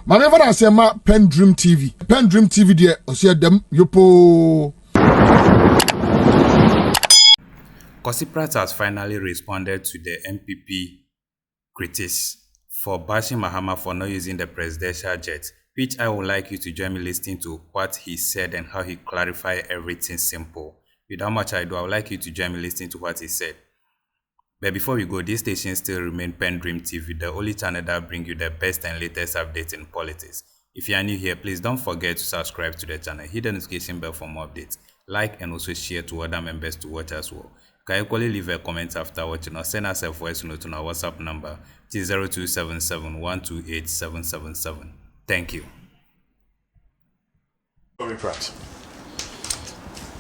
Manever I say ma PENDREAM TV. PENDREAM TV there, osia dem yopo. Pratt has finally responded to the NPP critics for bashing Mahama for not using the presidential jet, which I would like you to join me listening to what he said and how he clarified everything simple. Without much ado, I would like you to join me listening to what he said. But before we go, this station still remains PENDREAM TV, the only channel that brings you the best and latest updates in politics. If you are new here, please don't forget to subscribe to the channel, hit the notification bell for more updates, like and also share to other members to watch as well. You can equally leave a comment after watching or send us a voice note on our WhatsApp number, which is 0277 128 777. Thank you. Pratt.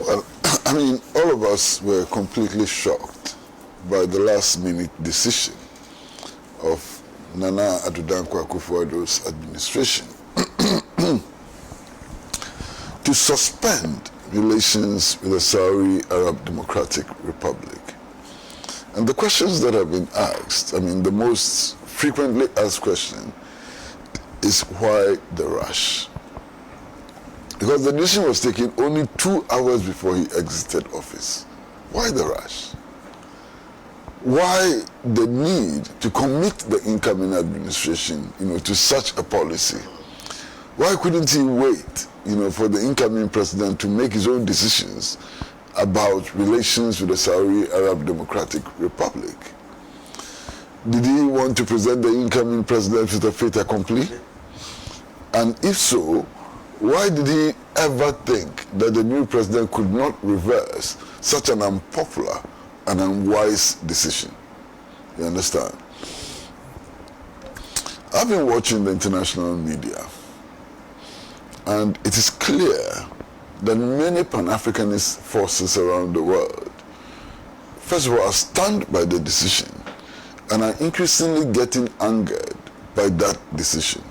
Well, I mean, all of us were completely shocked by the last-minute decision of Nana Addo Dankwa Akufo-Addo's administration to suspend relations with the Saudi Arab Democratic Republic. And the questions that have been asked, I mean, the most frequently asked question is why the rush? Because the decision was taken only 2 hours before he exited office. Why the rush? Why the need to commit the incoming administration, to such a policy? Why couldn't he wait, for the incoming president to make his own decisions about relations with the Saudi Arab Democratic Republic? Did he want to present the incoming president with a fait accompli? And if so, why did he ever think that the new president could not reverse such an unpopular and unwise decision? You understand? I've been watching the international media, and it is clear that many Pan-Africanist forces around the world, first of all, are stunned by the decision and are increasingly getting angered by that decision.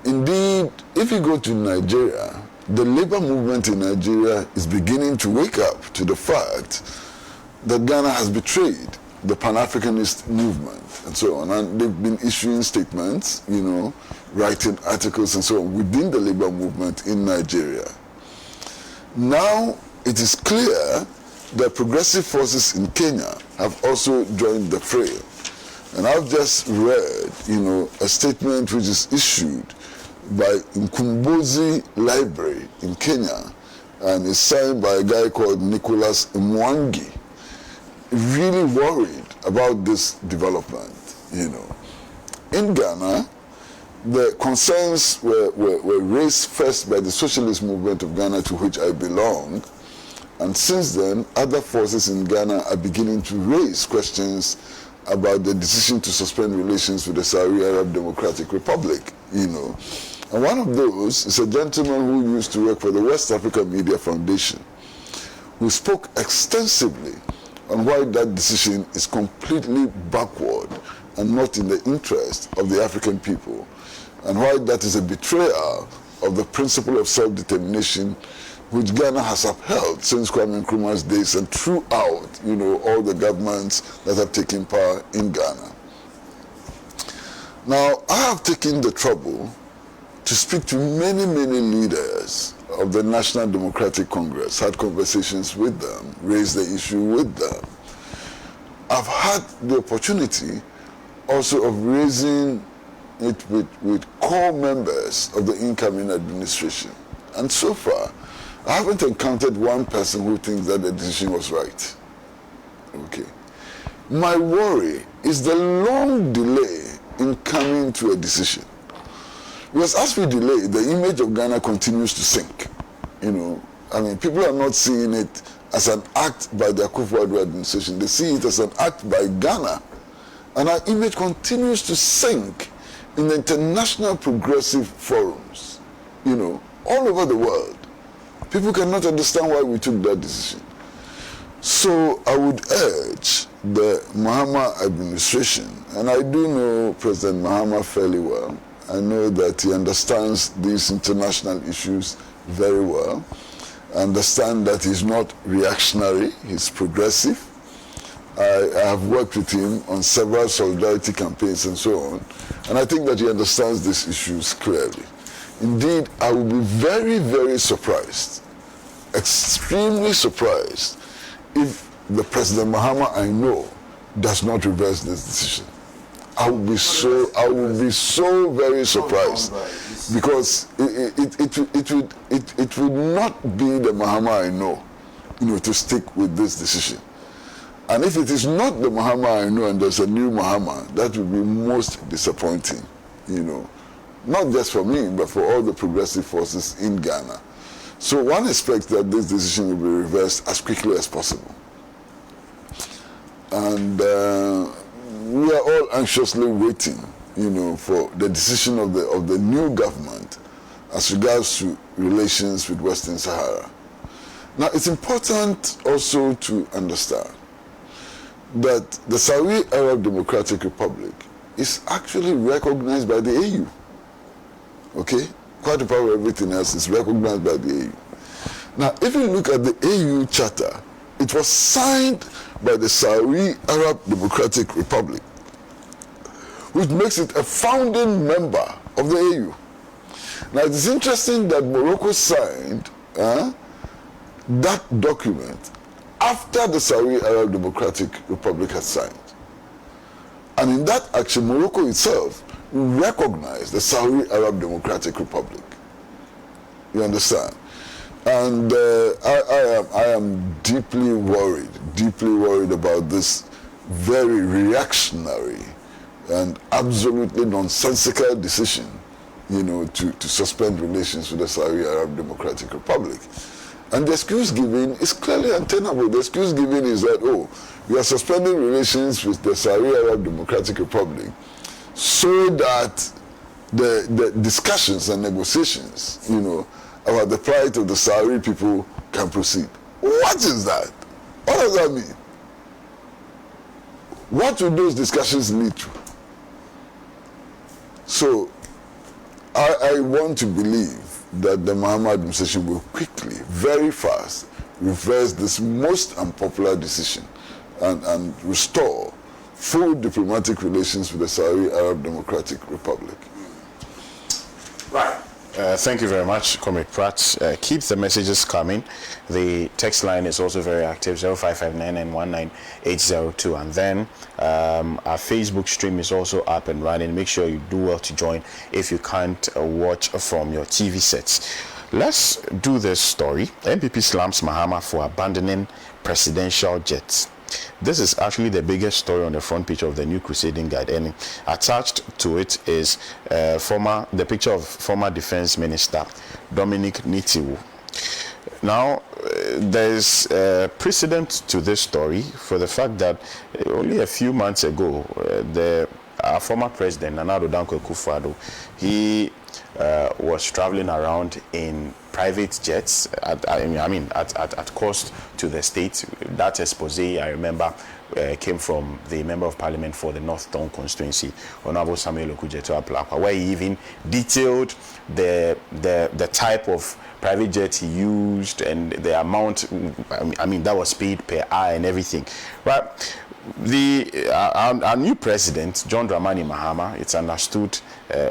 Indeed, if you go to Nigeria, the labor movement in Nigeria is beginning to wake up to the fact that Ghana has betrayed the Pan-Africanist movement and so on. And they've been issuing statements, writing articles and so on within the labor movement in Nigeria. Now it is clear that progressive forces in Kenya have also joined the fray. And I've just read, a statement which is issued by Mkumbozi Library in Kenya, and is signed by a guy called Nicholas Mwangi, really worried about this development, In Ghana, the concerns were raised first by the socialist movement of Ghana, to which I belong, and since then, other forces in Ghana are beginning to raise questions about the decision to suspend relations with the Saudi Arab Democratic Republic, And one of those is a gentleman who used to work for the West Africa Media Foundation, who spoke extensively on why that decision is completely backward and not in the interest of the African people, and why that is a betrayal of the principle of self-determination which Ghana has upheld since Kwame Nkrumah's days and throughout, all the governments that have taken power in Ghana. Now, I have taken the trouble to speak to many, many leaders of the National Democratic Congress, had conversations with them, raised the issue with them. I've had the opportunity also of raising it with core members of the incoming administration. And so far, I haven't encountered one person who thinks that the decision was right. Okay. My worry is the long delay in coming to a decision. Because as we delay, the image of Ghana continues to sink. People are not seeing it as an act by the Akufo-Addo administration. They see it as an act by Ghana. And our image continues to sink in the international progressive forums, all over the world. People cannot understand why we took that decision. So I would urge the Mahama administration, and I do know President Mahama fairly well. I know that he understands these international issues very well. I understand that he's not reactionary, he's progressive. I have worked with him on several solidarity campaigns and so on, and I think that he understands these issues clearly. Indeed, I will be very, very surprised, extremely surprised, if the President Mahama I know does not reverse this decision. I will be so very surprised, because it would not be the Mahama I know, to stick with this decision. And if it is not the Mahama I know and there's a new Mahama, that would be most disappointing, not just for me, but for all the progressive forces in Ghana. So one expects that this decision will be reversed as quickly as possible. And we are all anxiously waiting, for the decision of the new government as regards to relations with Western Sahara. Now, it's important also to understand that the Saudi Arab Democratic Republic is actually recognized by the AU. Okay? Quite apart from everything else, is recognized by the AU. Now, if you look at the AU Charter, it was signed by the Saudi Arab Democratic Republic, which makes it a founding member of the AU. Now, it is interesting that Morocco signed that document after the Saudi Arab Democratic Republic had signed. And in that action, Morocco itself recognized the Saudi Arab Democratic Republic. You understand? And I am deeply worried about this very reactionary and absolutely nonsensical decision, to suspend relations with the Saudi Arab Democratic Republic. And the excuse given is clearly untenable. The excuse given is that, we are suspending relations with the Saudi Arab Democratic Republic so that the discussions and negotiations, about the plight of the Saudi people can proceed. What is that? What does that mean? What will those discussions lead to? So, I want to believe that the Mahama administration will quickly, very fast, reverse this most unpopular decision and restore full diplomatic relations with the Saudi Arab Democratic Republic. Right. Thank you very much, Comrade Pratt. Keep the messages coming. The text line is also very active, 0559919802. And then our Facebook stream is also up and running. Make sure you do well to join if you can't watch from your TV sets. Let's do this story. NPP slams Mahama for abandoning presidential jets. This is actually the biggest story on the front page of the New Crusading Guide, and attached to it is the picture of former Defense Minister Dominic Nitiwu. Now, there's precedent to this story for the fact that only a few months ago, our former president, Nana Addo Dankwa Akufo-Addo, he was traveling around in private jets at cost to the state. That expose, I remember, came from the Member of Parliament for the North Town constituency, Honorable Samuel Okudzeto Aplakwa, where he even detailed the type of private jet he used and the amount, that was paid per hour and everything. Right? Our new president, John Dramani Mahama, it's understood,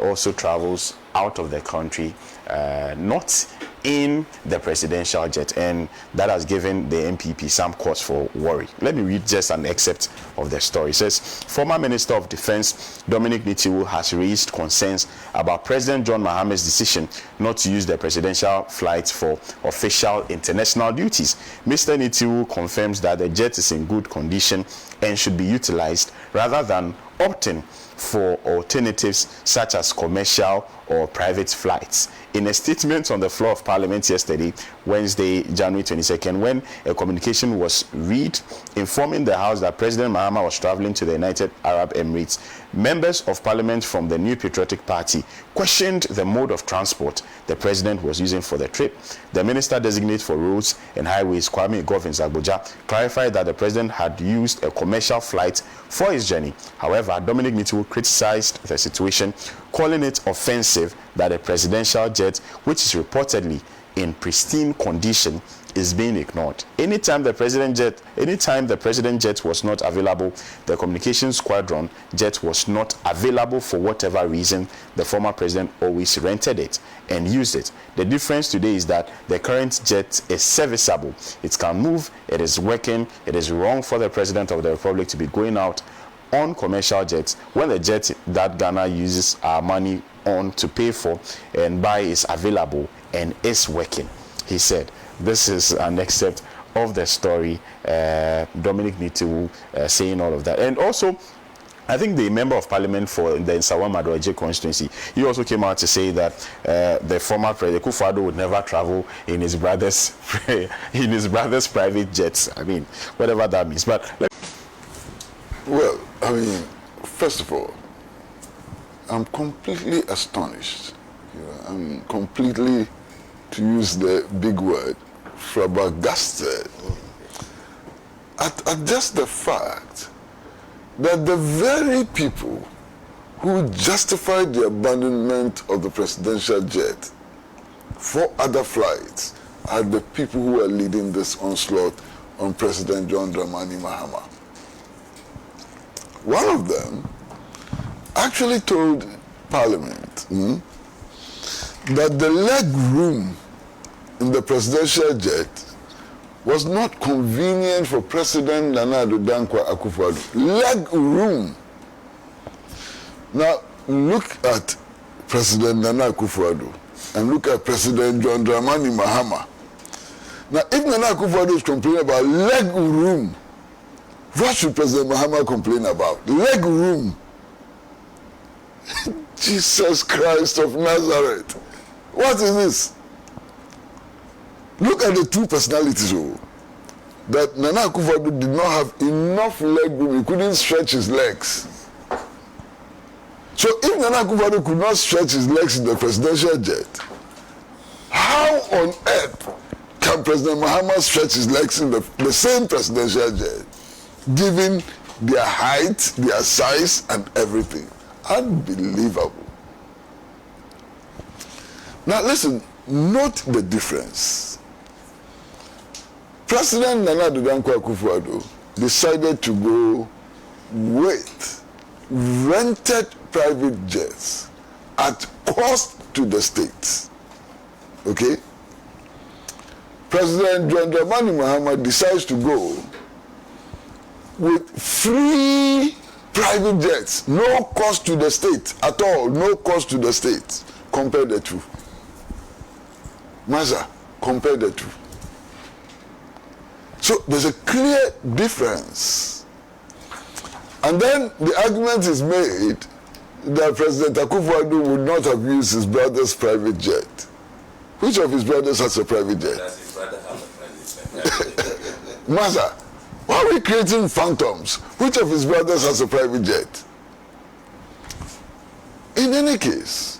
also travels out of the country, not in the presidential jet, and that has given the NPP some cause for worry. Let me read just an excerpt of the story. It says, former Minister of Defense Dominic Nitiwu has raised concerns about President John Mahama's decision not to use the presidential flight for official international duties. Mr. Nitiwu confirms that the jet is in good condition and should be utilized rather than opting for alternatives such as commercial or private flights. In a statement on the floor of Parliament yesterday, Wednesday, January 22nd, when a communication was read informing the House that President Mahama was traveling to the United Arab Emirates, members of Parliament from the New Patriotic Party questioned the mode of transport the President was using for the trip. The Minister Designate for Roads and Highways, Kwame Govins-Agboja, clarified that the President had used a commercial flight for his journey. However, Dominic Nitiwu criticized the situation, calling it offensive that a presidential jet, which is reportedly in pristine condition is being ignored. Anytime the president jet was not available, the communication squadron jet was not available for whatever reason, the former president always rented it and used it. The difference today is that the current jet is serviceable. It can move, it is working. It is wrong for the president of the republic to be going out on commercial jets when the jet that Ghana uses our money on to pay for and buy is available and is working, he said. This is an excerpt of the story. Dominic Nitiwu saying all of that. And also, I think the member of parliament for the Nsawam-Adoaje constituency, he also came out to say that the former president Akufo-Addo would never travel in his brother's private jets. I mean, whatever that means. But well, I mean, first of all, I'm completely astonished. I'm completely, to use the big word, flabbergasted at just the fact that the very people who justified the abandonment of the presidential jet for other flights are the people who are leading this onslaught on President John Dramani Mahama. One of them actually told Parliament that the leg room in the presidential jet was not convenient for President Nana Addo Dankwa Akufo-Addo. Leg room. Now, look at President Nana Akufo-Addo and look at President John Dramani Mahama. Now, if Nana Akufo-Addo is complaining about leg room, what should President Mahama complain about? Leg room. Jesus Christ of Nazareth. What is this? Look at the two personalities. That Nana Akufo-Addo did not have enough leg room. He couldn't stretch his legs. So if Nana Akufo-Addo could not stretch his legs in the presidential jet, how on earth can President Mahama stretch his legs in the same presidential jet, given their height, their size, and everything? Unbelievable. Now listen, note the difference. President Nana Addo Dankwa Akufo-Addo decided to go with rented private jets at cost to the states. Okay? President John Dramani Mahama decides to go with free private jets, no cost to the state at all, no cost to the state. Compare the two. Maza, compare the two. So there's a clear difference. And then the argument is made that President Akufo-Addo would not have used his brother's private jet. Which of his brothers has a private jet? Does his brother have a private jet? Maza, why are we creating phantoms? Which of his brothers has a private jet? In any case,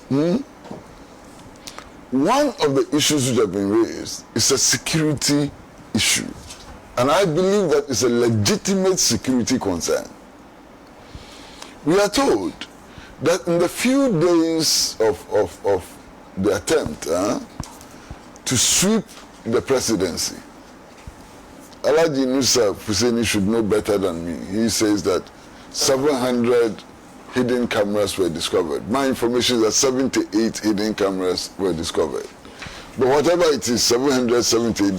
one of the issues which have been raised is a security issue. And I believe that it's a legitimate security concern. We are told that in the few days of the attempt to sweep the presidency, Alhaji Nusa Hussaini should know better than me. He says that 700 hidden cameras were discovered. My information is that 78 hidden cameras were discovered. But whatever it is, 778,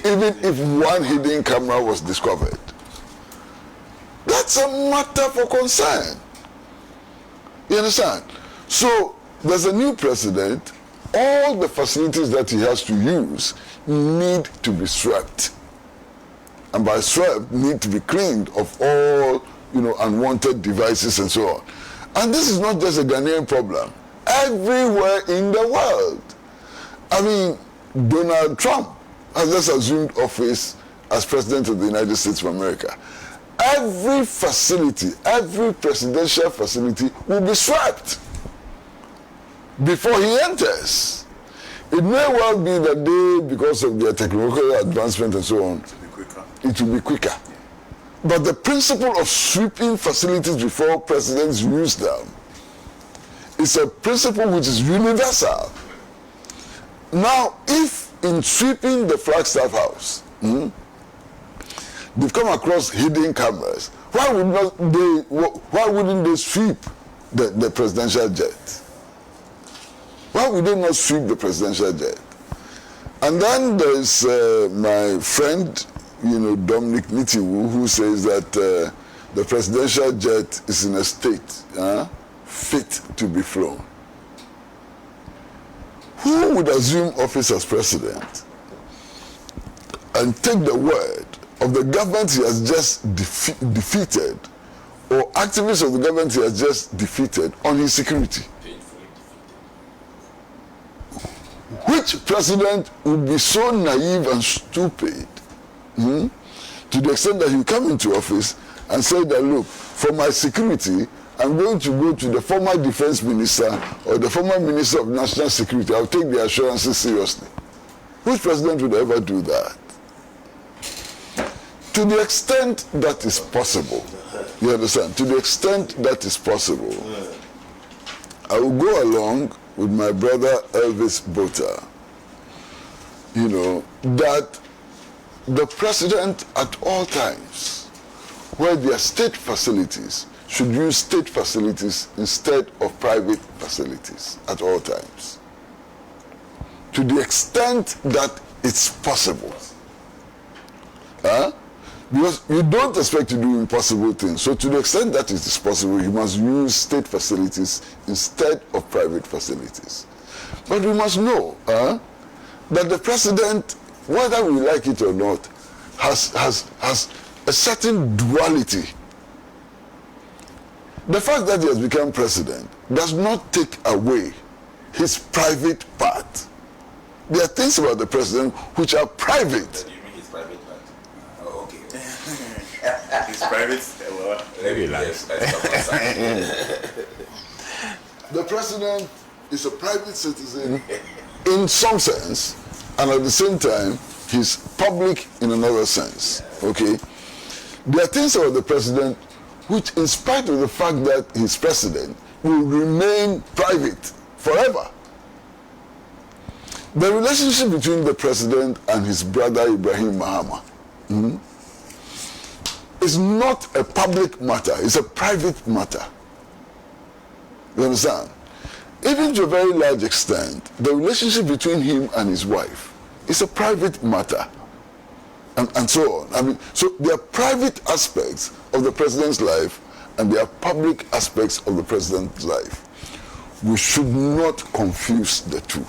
even if one hidden camera was discovered, that's a matter for concern. You understand? So there's a new president. All the facilities that he has to use need to be swept. And by swept, need to be cleaned of all, unwanted devices and so on. And this is not just a Ghanaian problem. Everywhere in the world. I mean, Donald Trump has just assumed office as President of the United States of America. Every facility, every presidential facility will be swept before he enters. It may well be that they, because of their technological advancement and so on, it will be quicker. But the principle of sweeping facilities before presidents use them is a principle which is universal. Now, if in sweeping the Flagstaff House, they've come across hidden cameras, why wouldn't they sweep the presidential jet? Why would they not sweep the presidential jet? And then there's my friend, Dominic Nitiwu, who says that the presidential jet is in a state fit to be flown. Who would assume office as president and take the word of the government he has just defeated, or activists of the government he has just defeated, on his security? Which president would be so naive and stupid to the extent that he will come into office and say that, look, for my security, I'm going to go to the former defense minister or the former minister of national security. I'll take the assurances seriously. Which president would ever do that? To the extent that is possible, you understand? To the extent that is possible, I will go along with my brother Elvis Bota, that the president at all times, where there are state facilities, should use state facilities instead of private facilities at all times. To the extent that it's possible. Because you don't expect to do impossible things. So to the extent that it is possible, you must use state facilities instead of private facilities. But we must know that the president, whether we like it or not, has a certain duality. The fact that he has become president does not take away his private part. There are things about the president which are private. Do you mean his private part? Oh, okay. His private, well, maybe yes, The president is a private citizen in some sense, and at the same time, he's public in another sense. Okay? There are things about the president which, in spite of the fact that he's president, will remain private forever. The relationship between the president and his brother Ibrahim Mahama is not a public matter, it's a private matter. You understand? Even to a very large extent, the relationship between him and his wife is a private matter. And so on. I mean, so there are private aspects of the president's life and there are public aspects of the president's life. We should not confuse the two.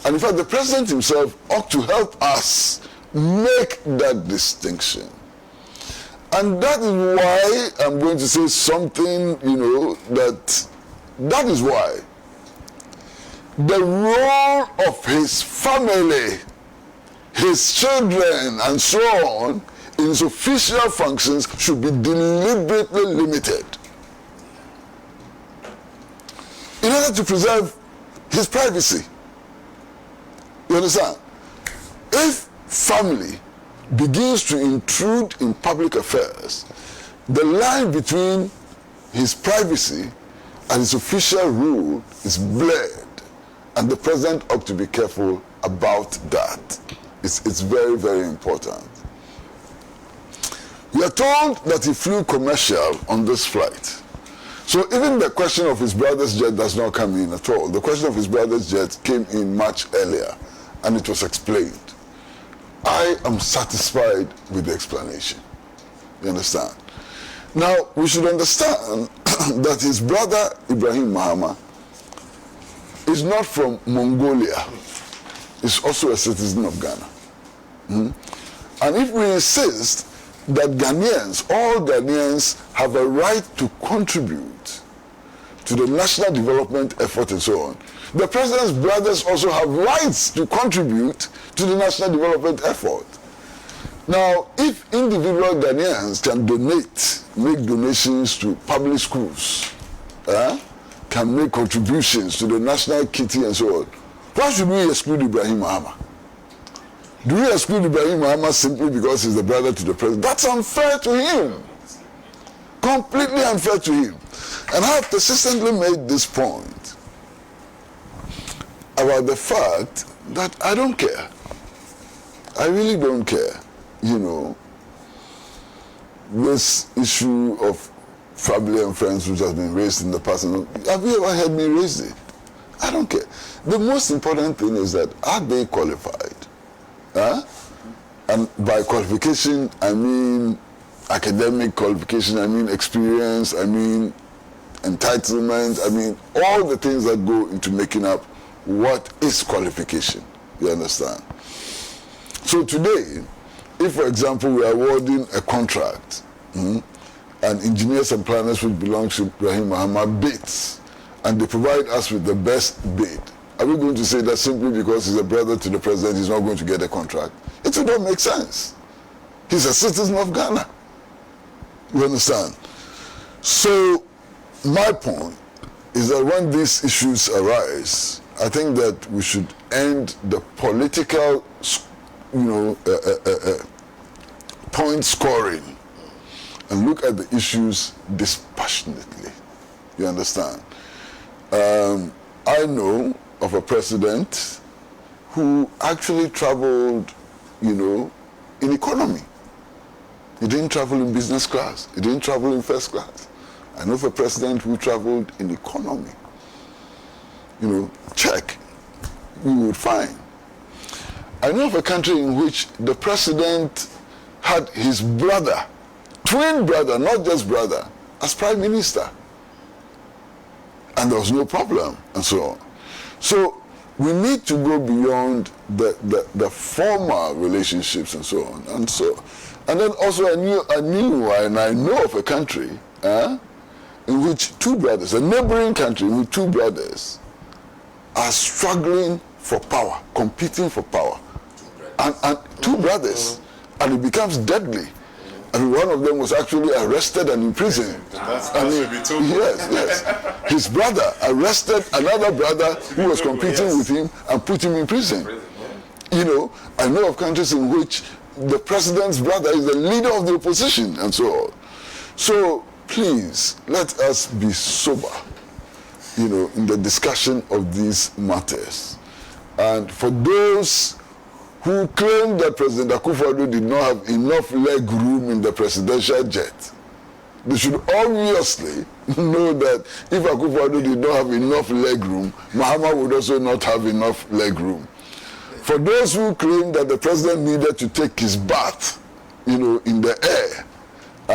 And in fact, the president himself ought to help us make that distinction. And that is why I'm going to say something, that is why the role of his family, his children, and so on, in his official functions should be deliberately limited in order to preserve his privacy. You understand? If family begins to intrude in public affairs, the line between his privacy and his official rule is blurred, and the president ought to be careful about that. It's very, very important. We are told that he flew commercial on this flight. So even the question of his brother's jet does not come in at all. The question of his brother's jet came in much earlier, and it was explained. I am satisfied with the explanation. You understand? Now, we should understand that his brother, Ibrahim Mahama, is not from Mongolia. He's also a citizen of Ghana. And if we insist that Ghanaians, all Ghanaians, have a right to contribute to the national development effort and so on, the president's brothers also have rights to contribute to the national development effort. Now, if individual Ghanaians can make donations to public schools, can make contributions to the national kitty and so on, why should we exclude Ibrahim Mahama? Do we exclude Ibrahim Mahama simply because he's the brother to the president? That's unfair to him. Completely unfair to him. And I have persistently made this point about the fact that I don't care. I really don't care. You know, this issue of family and friends which has been raised in the past, have you ever heard me raise it? I don't care. The most important thing is that are they qualified? Huh? And by qualification, I mean academic qualification, I mean experience, I mean entitlement, I mean all the things that go into making up what is qualification. You understand? So today, if for example we are awarding a contract, and engineers and planners which belong to Ibrahim Mahama bids, and they provide us with the best bid, are we going to say that simply because he's a brother to the president he's not going to get a contract? It would not make sense. He's a citizen of Ghana. You understand? So my point is that when these issues arise, I think that we should end the political, point scoring and look at the issues dispassionately. You understand? I know of a president who actually traveled, in economy. He didn't travel in business class. He didn't travel in first class. I know of a president who traveled in economy. Check. You would find. I know of a country in which the president had his brother, twin brother, not just brother, as prime minister. And there was no problem, and so on. So we need to go beyond the formal relationships and so on. And then also I know of a country in which two brothers, a neighboring country in which two brothers are struggling for power, competing for power. And two brothers, and it becomes deadly. And one of them was actually arrested and imprisoned. Yes. His brother arrested another brother who was competing with him and put him in prison. I know of countries in which the president's brother is the leader of the opposition and so on. So please, let us be sober, in the discussion of these matters. And for those who claim that President Akufo-Addo did not have enough leg room in the presidential jet, they should obviously know that if Akufo-Addo did not have enough leg room, Mahama would also not have enough leg room. For those who claim that the president needed to take his bath, in the air,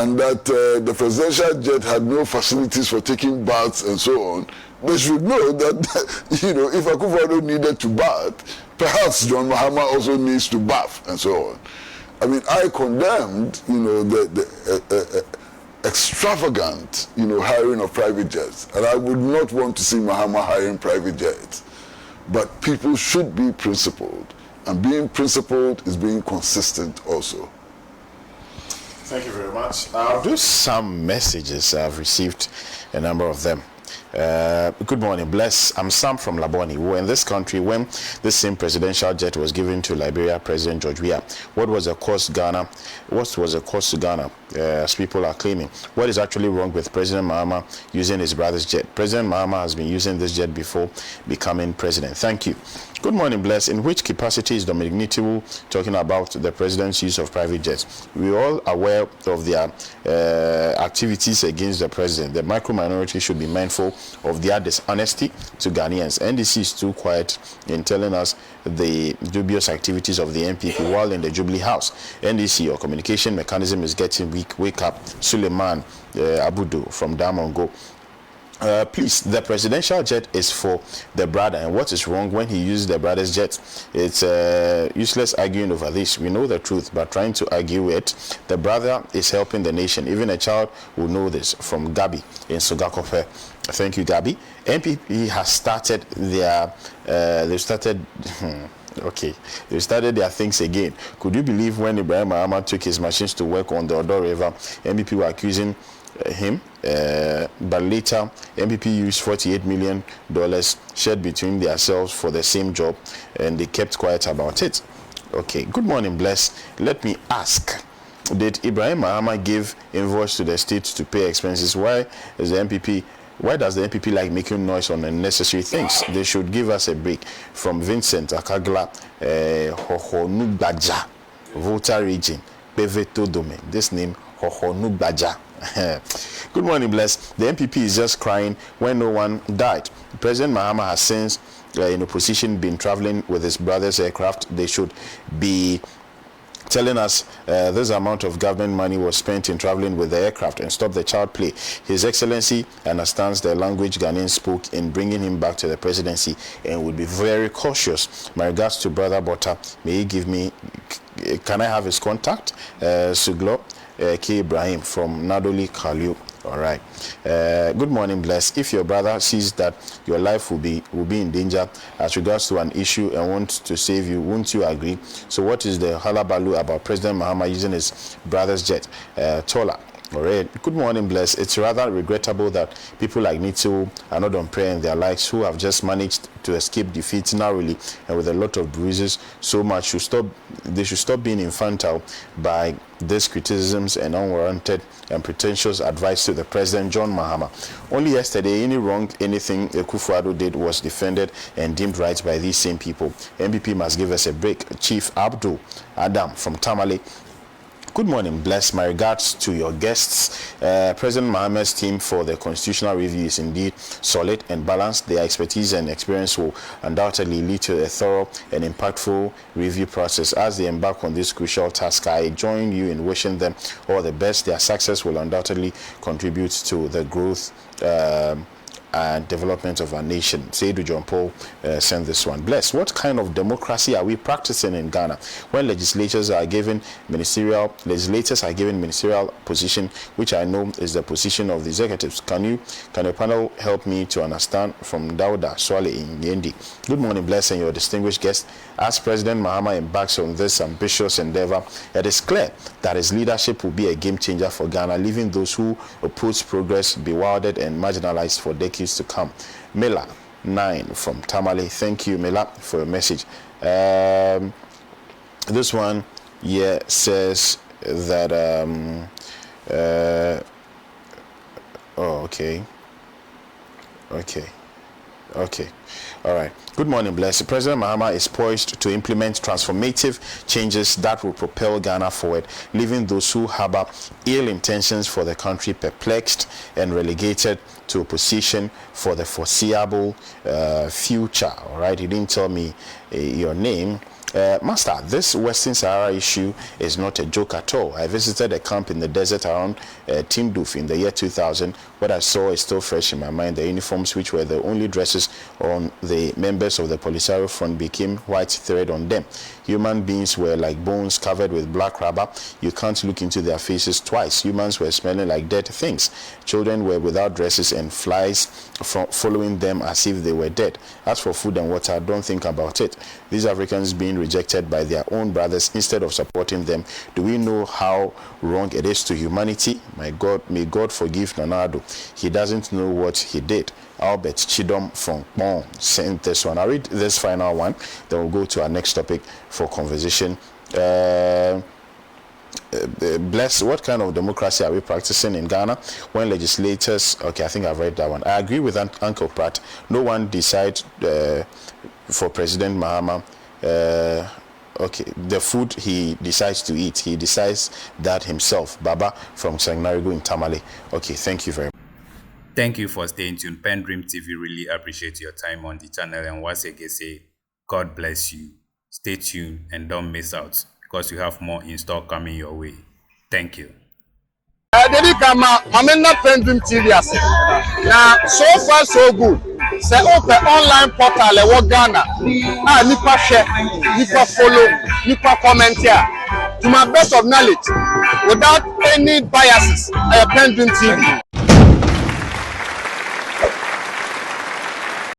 and that the presidential jet had no facilities for taking baths and so on, they should know that, if Akufo-Addo needed to bath, perhaps John Mahama also needs to bath and so on. I mean, I condemned, the extravagant, hiring of private jets, and I would not want to see Mahama hiring private jets. But people should be principled, and being principled is being consistent also. Thank you very much. I'll do some messages. I've received a number of them. Good morning, bless. I'm Sam from Laboni. We were in this country when the same presidential jet was given to Liberia President George Weah. What was the cost to Ghana? What was the cost to Ghana? As people are claiming. What is actually wrong with President Mahama using his brother's jet? President Mahama has been using this jet before becoming president. Thank you. Good morning, bless. In which capacity is Dominic Nitiwu talking about the president's use of private jets? We're all aware of their activities against the president. The micro minority should be mindful of their dishonesty to Ghanaians. NDC is too quiet in telling us the dubious activities of the NPP while in the Jubilee House. NDC, your communication mechanism is getting weak. Wake up. Suleiman Abudu from Damongo. Please, the presidential jet is for the brother, and what is wrong when he uses the brother's jet? It's useless arguing over this. We know the truth, but trying to argue it, the brother is helping the nation. Even a child will know this. From Gabi in Sogakope. Thank you, Gabi. NPP has started their they started their things again. Could you believe when Ibrahim Mahama took his machines to work on the Odo River, NPP were accusing him, but later NPP used $48 million shared between themselves for the same job, and they kept quiet about it. Okay, good morning, bless. Let me ask, did Ibrahim Mahama give invoice to the state to pay expenses? Why is the NPP Why does the NPP like making noise on unnecessary things? They should give us a break. From Vincent Akagla, Hohonugbaja, Volta region, Beveto domain. This name, Hohonugbaja. Good morning, Bless. The NPP is just crying when no one died. President Mahama has since in opposition been traveling with his brother's aircraft. They should be telling us this amount of government money was spent in traveling with the aircraft and stop the child play. His Excellency understands the language Ghanaians spoke in bringing him back to the presidency and would be very cautious. My regards to Brother Botta. May he give me, can I have his contact? Suglo K. Ibrahim from Nadoli Kalio. All right. Good morning, Bless. If your brother sees that your life will be in danger as regards to an issue and wants to save you, won't you agree? So what is the halabaloo about President Mahama using his brother's jet? Tola. All right. Good morning, Bless. It's rather regrettable that people like Nito are not on prayer in their lives, who have just managed to escape defeat narrowly and with a lot of bruises. So much they should stop being infantile by these criticisms and unwarranted and pretentious advice to the President John Mahama. Only yesterday, anything Akufo-Addo did was defended and deemed right by these same people. NPP must give us a break. Chief Abdul Adam from Tamale. Good morning, Bless. My regards to your guests. President Mahama's team for the constitutional review is indeed solid and balanced. Their expertise and experience will undoubtedly lead to a thorough and impactful review process. As they embark on this crucial task, I join you in wishing them all the best. Their success will undoubtedly contribute to the growth and development of our nation. Seidu John Paul sent this one. Bless. What kind of democracy are we practicing in Ghana when legislators are given ministerial position, which I know is the position of the executives? Can your panel help me to understand? From Dauda Swale in Yendi. Good morning, Bless, and your distinguished guest. As President Mahama embarks on this ambitious endeavor, it is clear that his leadership will be a game changer for Ghana, leaving those who oppose progress bewildered and marginalized for decades to come. Mela 9 from Tamale. Thank you, Mela, for your message. This one says that okay. All right. Good morning, Bless. President Mahama is poised to implement transformative changes that will propel Ghana forward, leaving those who harbor ill intentions for the country perplexed and relegated to a position for the foreseeable future. All right. He didn't tell me your name. Master, this Western Sahara issue is not a joke at all. I visited a camp in the desert around Tindouf in the year 2000. What I saw is still fresh in my mind. The uniforms, which were the only dresses on the members of the Polisario Front, became white thread on them. Human beings were like bones covered with black rubber. You can't look into their faces twice. Humans were smelling like dead things. Children were without dresses and flies following them as if they were dead. As for food and water, don't think about it. These Africans being rejected by their own brothers instead of supporting them. Do we know how wrong it is to humanity? My God, may God forgive Nanado. He doesn't know what he did. Albert Chidom from Bon sent this one. I'll read this final one, then we'll go to our next topic for conversation. Bless, what kind of democracy are we practicing in Ghana when legislators... Okay, I think I've read that one. I agree with Uncle Pratt. No one decides for President Mahama the food he decides to eat. He decides that himself. Baba from Sangnarigo in Tamale. Okay, thank you very much. Thank you for staying tuned. PENDREAM TV really appreciate your time on the channel, and once again say God bless you. Stay tuned and don't miss out, because you have more in store coming your way. Thank you. PENDREAM TV now, so far so good. Say open online portal e Ghana. Nipa share, nipa follow, nipa comment here. To my best of knowledge, without any biases, PENDREAM TV.